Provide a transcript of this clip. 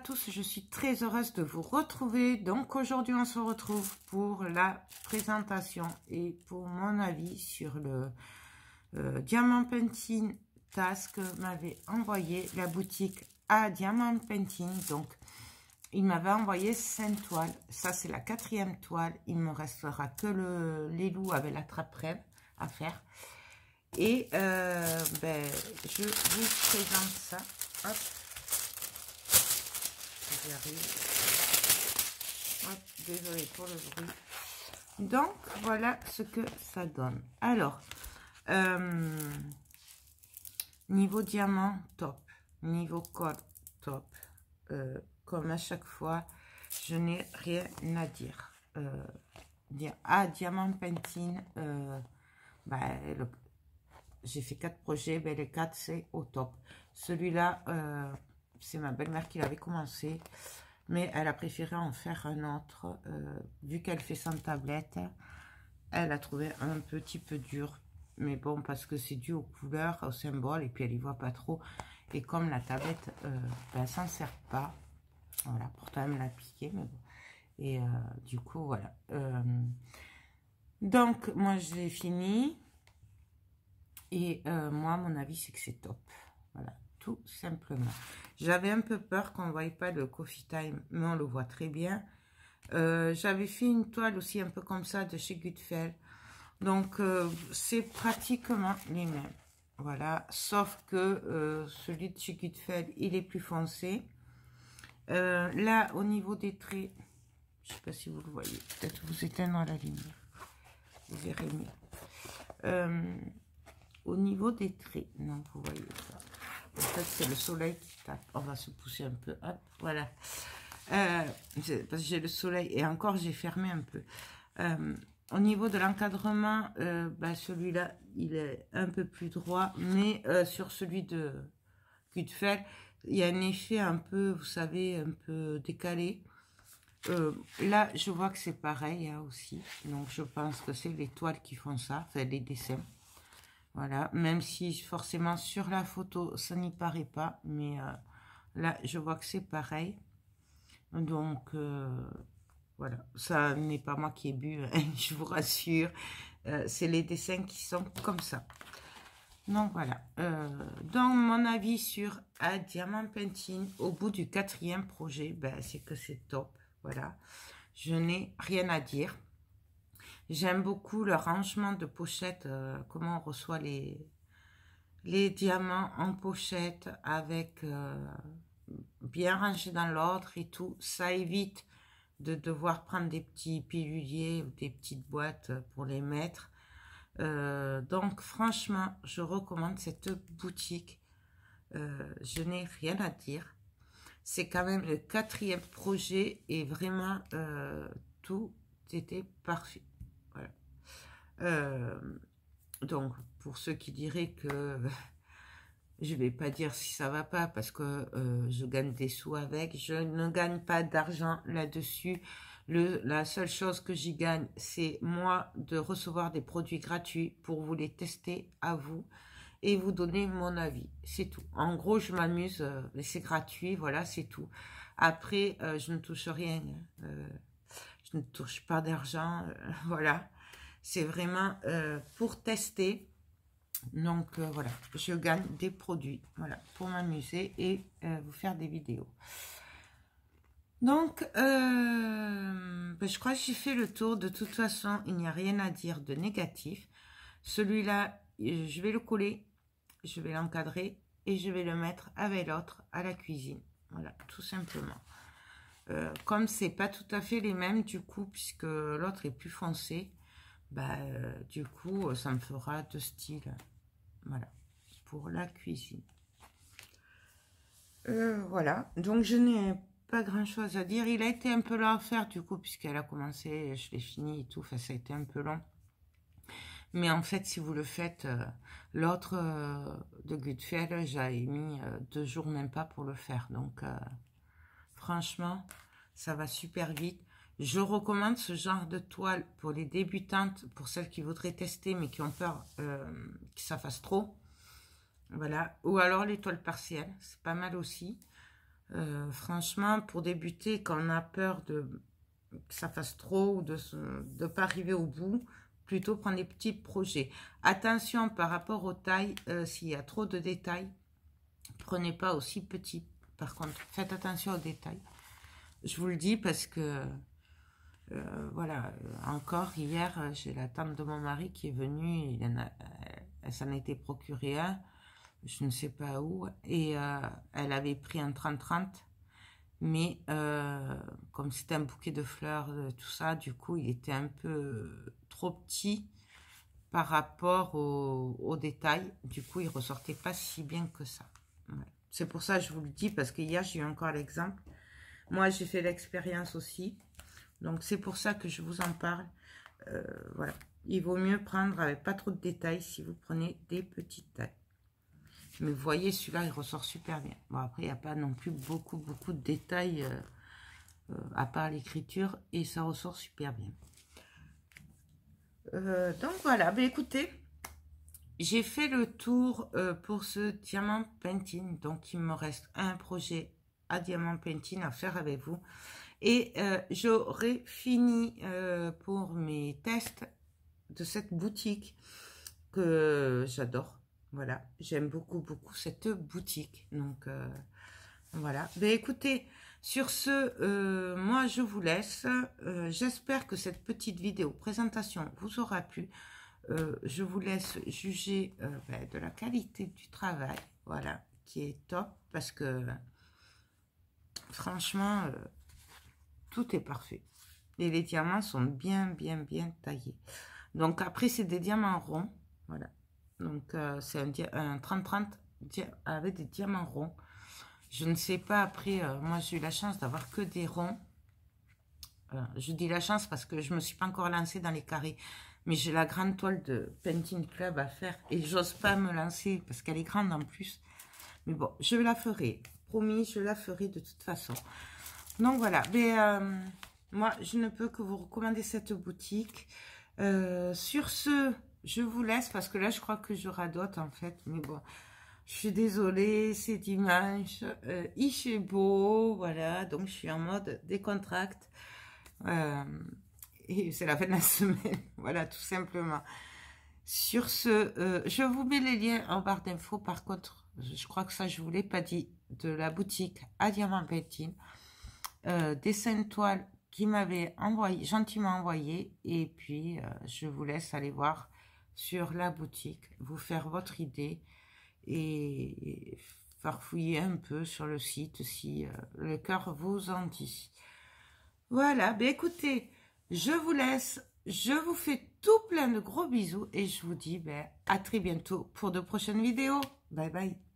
tous, je suis très heureuse de vous retrouver. Donc aujourd'hui on se retrouve pour la présentation et pour mon avis sur le Diamant Painting Tasse que m'avait envoyé la boutique à Diamant Painting. Donc il m'avait envoyé 5 toiles, ça c'est la 4e toile, il me restera que les loups avec la trappe-rêve à faire. Et je vous présente ça. Hop. J'arrive. Hop, désolé pour le bruit. Donc, voilà ce que ça donne. Alors, niveau diamant, top. Niveau code, top. Comme à chaque fois, je n'ai rien à dire. Diamant Painting, j'ai fait 4 projets, les 4 c'est au top. Celui-là, c'est ma belle-mère qui l'avait commencé, mais elle a préféré en faire un autre. Vu qu'elle fait sans tablette, elle a trouvé un petit peu dur. Mais bon, parce que c'est dû aux couleurs, aux symboles, et puis elle y voit pas trop. Et comme la tablette, elle s'en sert pas. Voilà, pourtant elle me l'a piqué, mais bon. Et du coup, voilà. Donc, moi, j'ai fini. Et moi, mon avis, c'est que c'est top. Voilà, tout simplement. J'avais un peu peur qu'on ne voie pas le Coffee Time, mais on le voit très bien. J'avais fait une toile aussi un peu comme ça de chez Gutfeld. Donc, c'est pratiquement les mêmes. Voilà, sauf que celui de chez Gutfeld, il est plus foncé. Là, au niveau des traits, je ne sais pas si vous le voyez. Peut-être vous éteindre la lumière. Vous verrez mieux. Au niveau des traits, non, vous voyez ça. En fait, c'est le soleil qui tape. On va se pousser un peu. Hop, voilà. Parce que j'ai le soleil et encore, j'ai fermé un peu. Au niveau de l'encadrement, celui-là, il est un peu plus droit. Mais sur celui de Gutfeld, il y a un effet un peu, vous savez, un peu décalé. Là, je vois que c'est pareil hein, aussi. Donc, je pense que c'est les toiles qui font ça, enfin, les dessins. Voilà, même si forcément sur la photo, ça n'y paraît pas. Mais là, je vois que c'est pareil. Donc, voilà. Ça n'est pas moi qui ai bu, hein, je vous rassure. C'est les dessins qui sont comme ça. Donc, voilà. Dans mon avis sur Diamant Painting, au bout du 4e projet, c'est que c'est top. Voilà. Je n'ai rien à dire. J'aime beaucoup le rangement de pochettes, comment on reçoit les diamants en pochette avec bien rangé dans l'ordre et tout. Ça évite de devoir prendre des petits piluliers ou des petites boîtes pour les mettre. Donc franchement, je recommande cette boutique. Je n'ai rien à dire. C'est quand même le 4e projet et vraiment tout était parfait. Voilà. Donc, pour ceux qui diraient que je vais pas dire si ça va pas parce que je gagne des sous avec, je ne gagne pas d'argent là-dessus. La seule chose que j'y gagne, c'est moi de recevoir des produits gratuits pour vous les tester à vous et vous donner mon avis. C'est tout. En gros, je m'amuse, c'est gratuit, voilà, c'est tout. Après, je ne touche rien. Je ne touche pas d'argent, voilà. C'est vraiment pour tester. Donc, voilà, je gagne des produits, voilà, pour m'amuser et vous faire des vidéos. Donc, je crois que j'ai fait le tour. De toute façon, il n'y a rien à dire de négatif. Celui-là, je vais le coller, je vais l'encadrer et je vais le mettre avec l'autre à la cuisine. Voilà, tout simplement. Comme c'est pas tout à fait les mêmes, du coup, puisque l'autre est plus foncé, du coup, ça me fera 2 styles. Voilà, pour la cuisine. Voilà, donc je n'ai pas grand chose à dire. Il a été un peu long à faire, du coup, puisqu'elle a commencé, je l'ai fini et tout, enfin, ça a été un peu long. Mais en fait, si vous le faites, l'autre de Gutfeld, j'avais mis 2 jours, même pas pour le faire. Donc, franchement, ça va super vite. Je recommande ce genre de toile pour les débutantes, pour celles qui voudraient tester mais qui ont peur que ça fasse trop. Voilà. Ou alors les toiles partielles, c'est pas mal aussi. Franchement, pour débuter, quand on a peur que ça fasse trop ou de ne pas arriver au bout, plutôt prendre des petits projets. Attention par rapport aux tailles, s'il y a trop de détails, prenez pas aussi petit. Par contre, faites attention aux détails. Je vous le dis parce que, voilà, encore hier, j'ai la tante de mon mari qui est venue, elle s'en était procuré un, je ne sais pas où, et elle avait pris un 30-30, mais comme c'était un bouquet de fleurs, tout ça, du coup, il était un peu trop petit par rapport aux détails. Du coup, il ressortait pas si bien que ça. Ouais. C'est pour ça que je vous le dis, parce que hier, j'ai eu encore l'exemple. Moi, j'ai fait l'expérience aussi. Donc, c'est pour ça que je vous en parle. Voilà. Il vaut mieux prendre avec pas trop de détails si vous prenez des petites tailles. Mais vous voyez, celui-là, il ressort super bien. Bon, après, il n'y a pas non plus beaucoup de détails à part l'écriture. Et ça ressort super bien. Donc, voilà. Ben, écoutez, j'ai fait le tour pour ce diamant painting. Donc, il me reste un projet à diamant painting à faire avec vous. Et j'aurai fini pour mes tests de cette boutique que j'adore. Voilà, j'aime beaucoup cette boutique. Donc, voilà. Ben, écoutez, sur ce, moi, je vous laisse. J'espère que cette petite vidéo présentation vous aura plu. Je vous laisse juger ben, de la qualité du travail. Voilà, qui est top. Parce que, franchement, tout est parfait. Et les diamants sont bien taillés. Donc, après, c'est des diamants ronds. Voilà. Donc, c'est un 30-30 avec des diamants ronds. Je ne sais pas, après, moi, j'ai eu la chance d'avoir que des ronds. Je dis la chance parce que je ne me suis pas encore lancée dans les carrés. Mais j'ai la grande toile de Painting Club à faire. Et j'ose pas me lancer parce qu'elle est grande en plus. Mais bon, je la ferai. Promis, je la ferai de toute façon. Donc, voilà. Mais, moi, je ne peux que vous recommander cette boutique. Sur ce, je vous laisse parce que là, je crois que je radote en fait. Mais bon, je suis désolée, c'est dimanche. Il fait beau, voilà. Donc, je suis en mode décontracte. Et c'est la fin de la semaine. Voilà, tout simplement. Sur ce, je vous mets les liens en barre d'infos. Par contre, je crois que ça, je ne vous l'ai pas dit, de la boutique à Diamant Painting. Dessin toile qui m'avait gentiment envoyé, et puis je vous laisse aller voir sur la boutique, vous faire votre idée et farfouiller un peu sur le site si le cœur vous en dit. Voilà, ben écoutez, je vous laisse, je vous fais tout plein de gros bisous et je vous dis ben, à très bientôt pour de prochaines vidéos. Bye bye.